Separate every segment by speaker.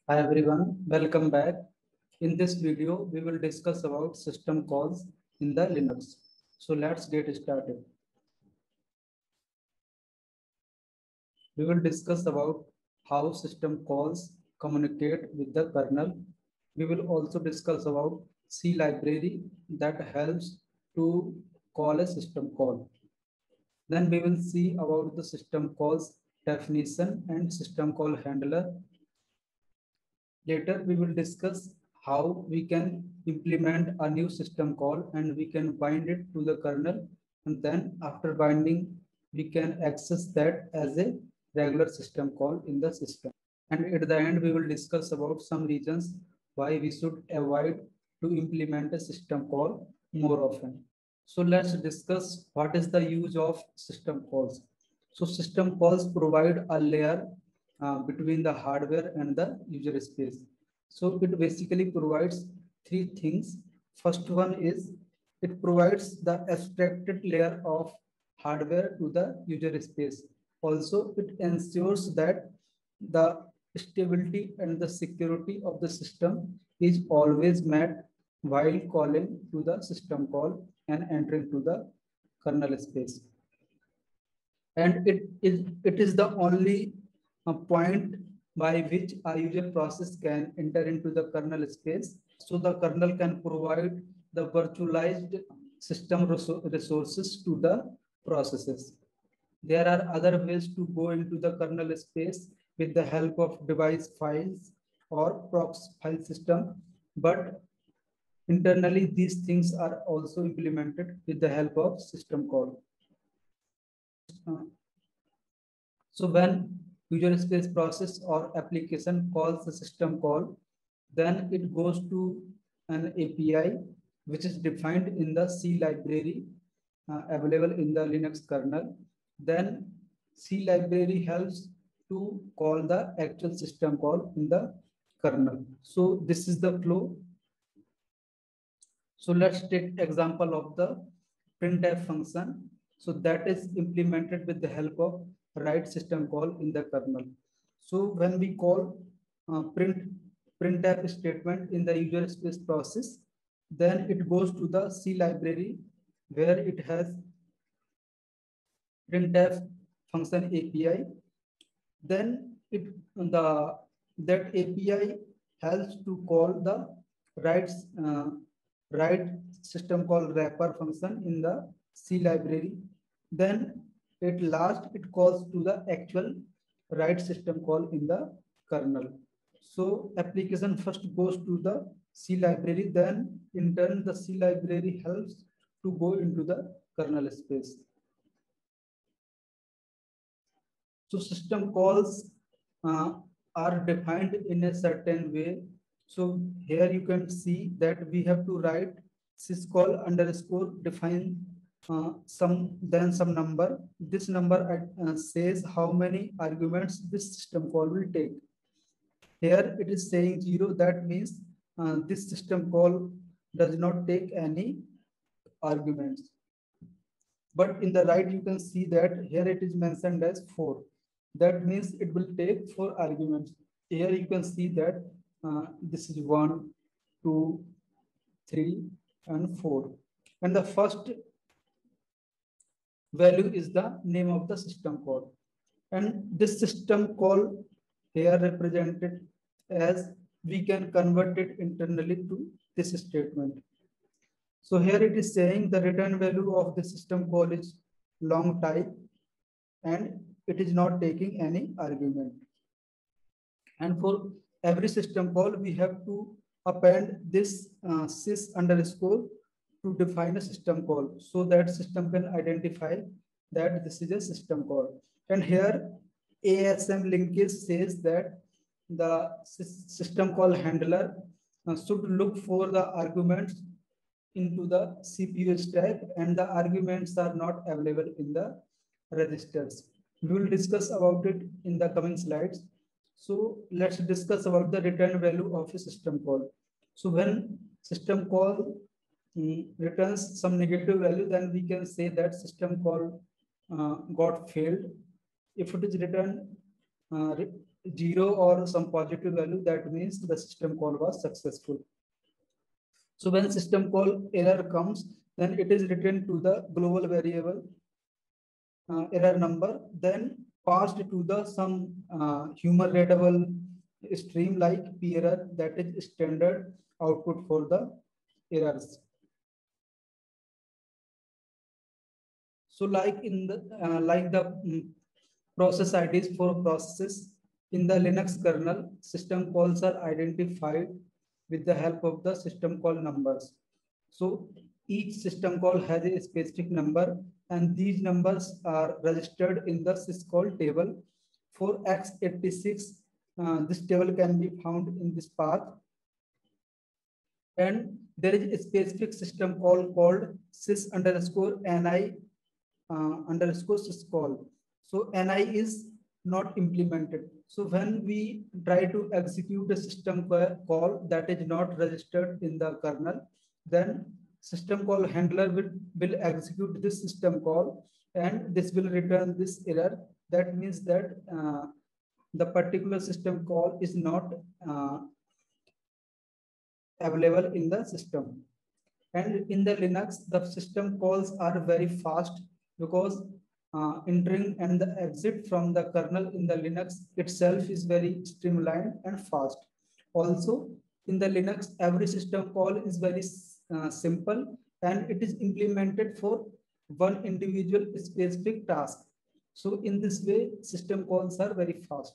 Speaker 1: Hi everyone, welcome back. In this video, we will discuss about system calls in the Linux. So let's get started. We will discuss about how system calls communicate with the kernel. We will also discuss about C library that helps to call a system call. Then we will see about the system calls definition and system call handler. Later, we will discuss how we can implement a new system call and we can bind it to the kernel. And then after binding, we can access that as a regular system call in the system. And at the end, we will discuss about some reasons why we should avoid to implement a system call more often. So let's discuss what is the use of system calls. So system calls provide a layer between the hardware and the user space. So it basically provides three things. First one is it provides the abstracted layer of hardware to the user space. Also, it ensures that the stability and the security of the system is always met while calling to the system call and entering to the kernel space. And it is the only point by which a user process can enter into the kernel space. So the kernel can provide the virtualized system resources to the processes. There are other ways to go into the kernel space with the help of device files or prox file system, but internally these things are also implemented with the help of system call. So when user space process or application calls the system call, then it goes to an API which is defined in the C library available in the Linux kernel. Then C library helps to call the actual system call in the kernel. So this is the flow. So let's take example of the printf function. So that is implemented with the help of write system call in the kernel. So when we call printf statement in the user space process, then it goes to the C library where it has printf function API. Then that API helps to call the write write system call wrapper function in the C library. Then at last it calls to the actual write system call in the kernel. So application first goes to the C library, then in turn the C library helps to go into the kernel space. So system calls are defined in a certain way. So here you can see that we have to write syscall underscore define some number. This number says how many arguments this system call will take. Here it is saying 0. That means this system call does not take any arguments. But in the right, you can see that here it is mentioned as 4. That means it will take 4 arguments. Here you can see that this is 1, 2, 3, and 4. And the first value is the name of the system call. And this system call here represented as we can convert it internally to this statement. So here it is saying the return value of the system call is long type and it is not taking any argument. And for every system call, we have to append this sys underscore to define a system call so that system can identify that this is a system call. And here ASM linkage says that the system call handler should look for the arguments into the CPU stack and the arguments are not available in the registers. We will discuss about it in the coming slides. So let's discuss about the return value of a system call. So when system call returns some negative value, then we can say that system call got failed. If it is returned 0 or some positive value, that means the system call was successful. So when system call error comes, then it is written to the global variable error number, then passed to the some human readable stream like p error, that is standard output for the errors. So like in the process IDs for processes in the Linux kernel, system calls are identified with the help of the system call numbers. So each system call has a specific number, and these numbers are registered in the syscall table. For x86, this table can be found in this path. And there is a specific system call called sys_ni underscore syscall. So ni is not implemented. So when we try to execute a system call that is not registered in the kernel, then system call handler will execute this system call, and this will return this error. That means that the particular system call is not available in the system. And in the Linux, the system calls are very fast because entering and the exit from the kernel in the Linux itself is very streamlined and fast. Also, in the Linux, every system call is very simple, and it is implemented for one individual specific task. So in this way, system calls are very fast.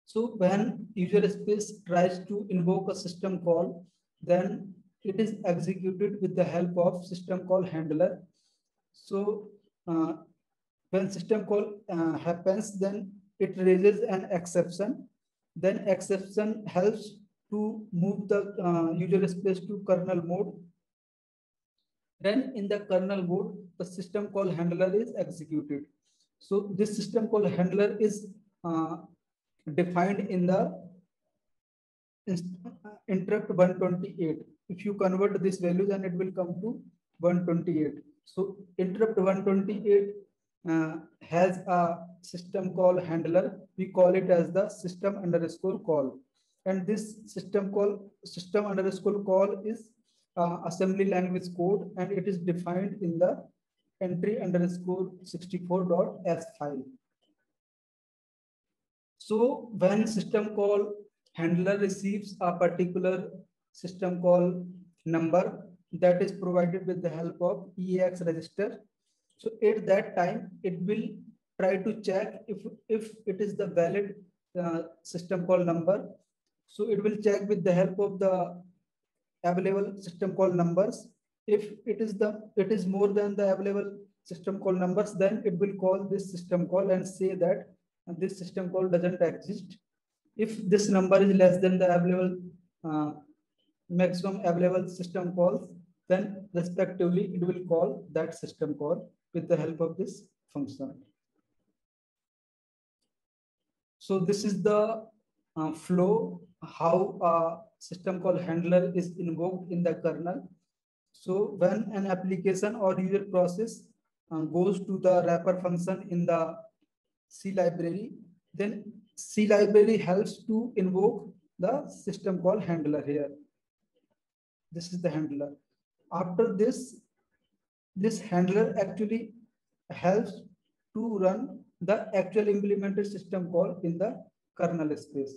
Speaker 1: So when user space tries to invoke a system call, then it is executed with the help of system call handler. So when system call happens, then it raises an exception. Then exception helps to move the user space to kernel mode. Then in the kernel mode, the system call handler is executed. So this system call handler is defined in the interrupt 128. If you convert this value, then it will come to 128. So interrupt 128 has a system call handler. We call it as the system underscore call. And this system underscore call is assembly language code, and it is defined in the entry underscore 64.s file. So when system call handler receives a particular system call number that is provided with the help of EAX register, so at that time it will try to check if it is the valid system call number. So it will check with the help of the available system call numbers. If it is more than the available system call numbers, then it will call this system call and say that this system call doesn't exist. If this number is less than the available maximum available system calls, then respectively it will call that system call with the help of this function. So this is the flow how a system call handler is invoked in the kernel. So when an application or user process goes to the wrapper function in the C library, then C library helps to invoke the system call handler here. This is the handler. After this handler actually helps to run the actual implemented system call in the kernel space.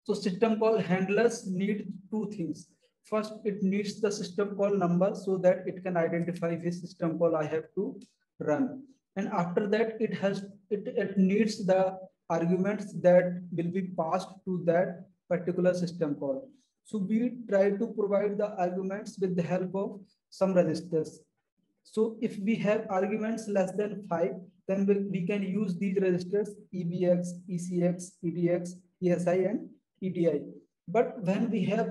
Speaker 1: So system call handlers need two things. First, it needs the system call number so that it can identify which system call I have to run. And after that, it needs the arguments that will be passed to that particular system call. So we try to provide the arguments with the help of some registers. So if we have arguments less than 5, then we can use these registers EBX, ECX, EDX, ESI, and EDI. But when we have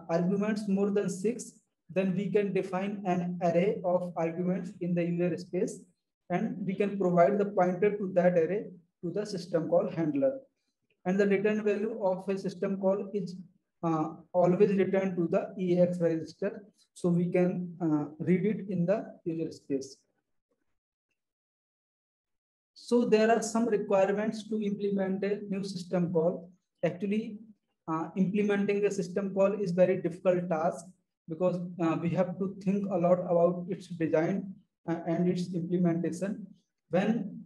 Speaker 1: arguments more than 6, then we can define an array of arguments in the user space, and we can provide the pointer to that array to the system call handler. And the return value of a system call is always returned to the EAX register, so we can read it in the user space. So there are some requirements to implement a new system call. Actually, implementing a system call is very difficult task because we have to think a lot about its design and its implementation. When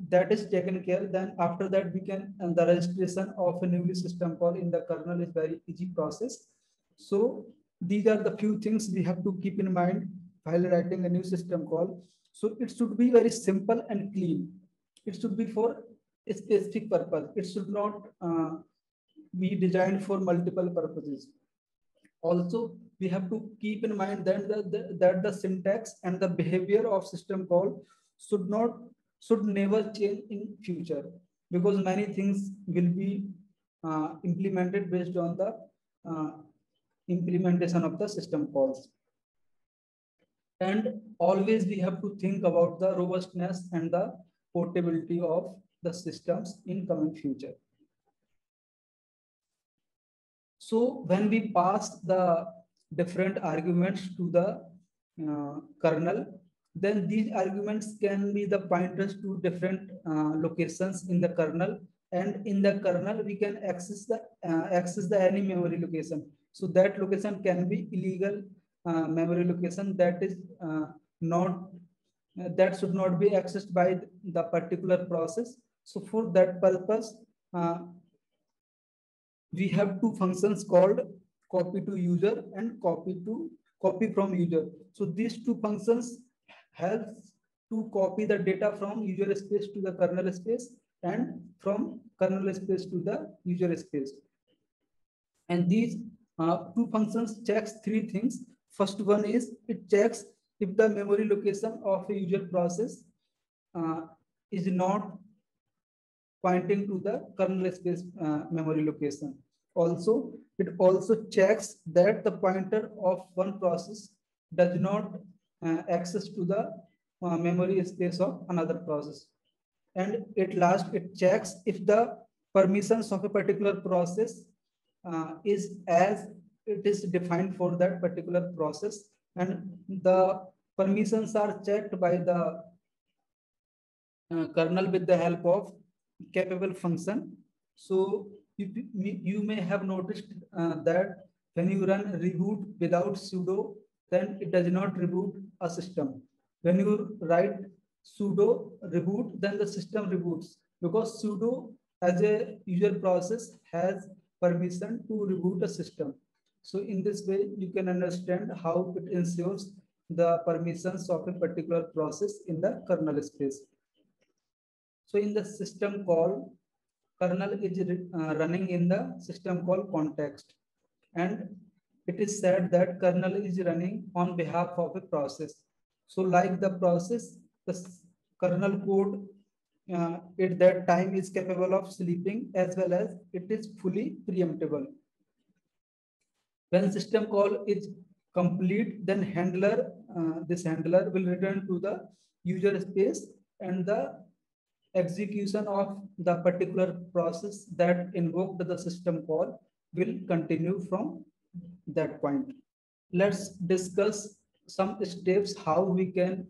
Speaker 1: that is taken care, then after that we can, the registration of a new system call in the kernel is very easy process. So these are the few things we have to keep in mind while writing a new system call. So it should be very simple and clean. It should be for a specific purpose. It should not be designed for multiple purposes. Also, we have to keep in mind that the syntax and the behavior of system call should never change in future, because many things will be implemented based on the uh, implementation of the system calls. And always we have to think about the robustness and the portability of the systems in coming future. So when we pass the different arguments to the kernel, then these arguments can be the pointers to different locations in the kernel, and in the kernel we can access the any memory location. So that location can be illegal memory location that is not that should not be accessed by the particular process. So for that purpose, we have two functions called copy to user and copy from user. So these two functions helps to copy the data from user space to the kernel space and from kernel space to the user space. And these two functions checks three things. First one is it checks if the memory location of a user process is not pointing to the kernel space memory location. Also, it also checks that the pointer of one process does not access to the memory space of another process. And at last, it checks if the permissions of a particular process is as it is defined for that particular process. And the permissions are checked by the kernel with the help of capable function. So you may have noticed that when you run reboot without sudo, then it does not reboot a system. When you write sudo reboot, then the system reboots, because sudo as a user process has permission to reboot a system. So in this way, you can understand how it ensures the permissions of a particular process in the kernel space. So in the system call, kernel is running in the system call context, and it is said that kernel is running on behalf of a process. So like the process, the kernel code at that time is capable of sleeping, as well as it is fully preemptible. When system call is complete, then this handler will return to the user space, and the execution of the particular process that invoked the system call will continue from that point. Let's discuss some steps how we can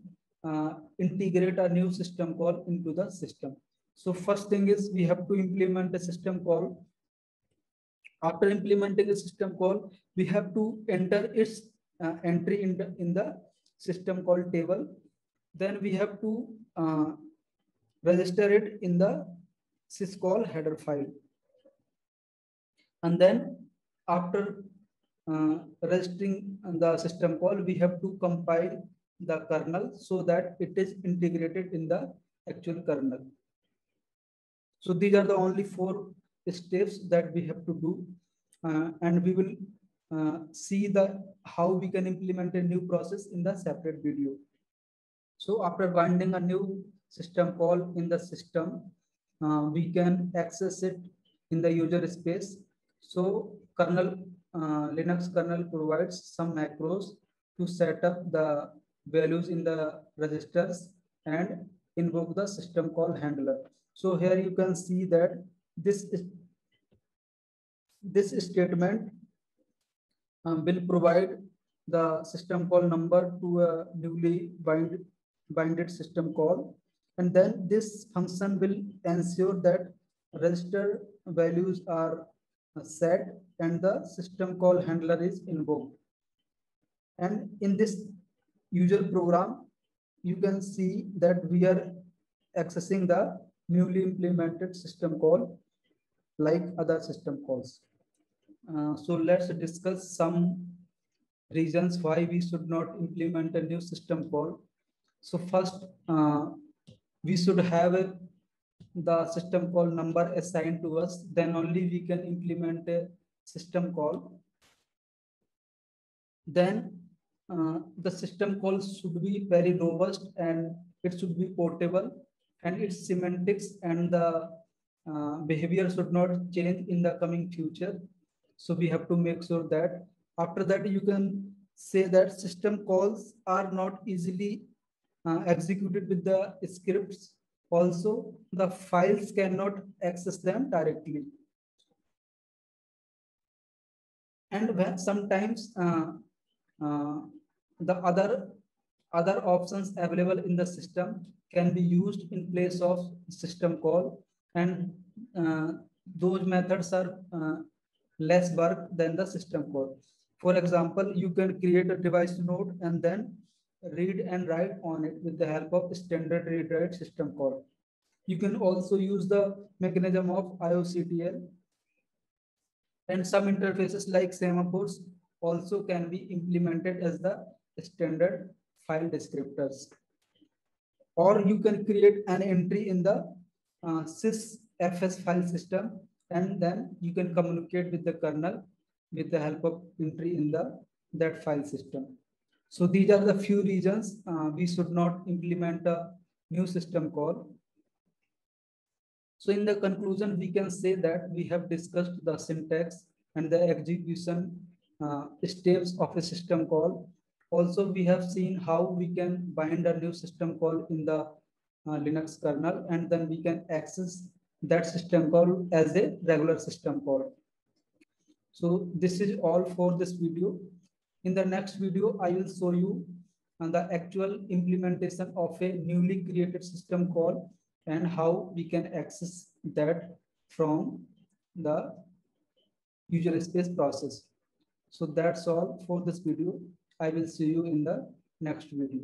Speaker 1: integrate a new system call into the system. So first thing is we have to implement a system call. After implementing a system call, we have to enter its entry in the system call table. Then we have to register it in the syscall header file. And then after registering the system call, we have to compile the kernel so that it is integrated in the actual kernel. So these are the only 4 steps that we have to do. And we will see how we can implement a new process in the separate video. So after binding a new system call in the system, we can access it in the user space. So Linux kernel provides some macros to set up the values in the registers and invoke the system call handler. So here you can see that this statement will provide the system call number to a newly binded system call, And then this function will ensure that register values are set and the system call handler is invoked. And in this user program, you can see that we are accessing the newly implemented system call like other system calls. So let's discuss some reasons why we should not implement a new system call. So first, we should have the system call number assigned to us, then only we can implement a system call. Then the system call should be very robust and it should be portable, and its semantics and the behavior should not change in the coming future. So we have to make sure that after that you can say that system calls are not easily executed with the scripts. Also, the files cannot access them directly. And when sometimes the other options available in the system can be used in place of system call, and those methods are less work than the system call. For example, you can create a device node and then read and write on it with the help of standard read write system call. You can also use the mechanism of IOCTL, and some interfaces like semaphores also can be implemented as the standard file descriptors. Or you can create an entry in the sysfs file system, and then you can communicate with the kernel with the help of entry in that file system. So these are the few reasons we should not implement a new system call. So in the conclusion, we can say that we have discussed the syntax and the execution steps of a system call. Also, we have seen how we can bind a new system call in the Linux kernel, and then we can access that system call as a regular system call. So this is all for this video. In the next video, I will show you the actual implementation of a newly created system call and how we can access that from the user space process. So that's all for this video. I will see you in the next video.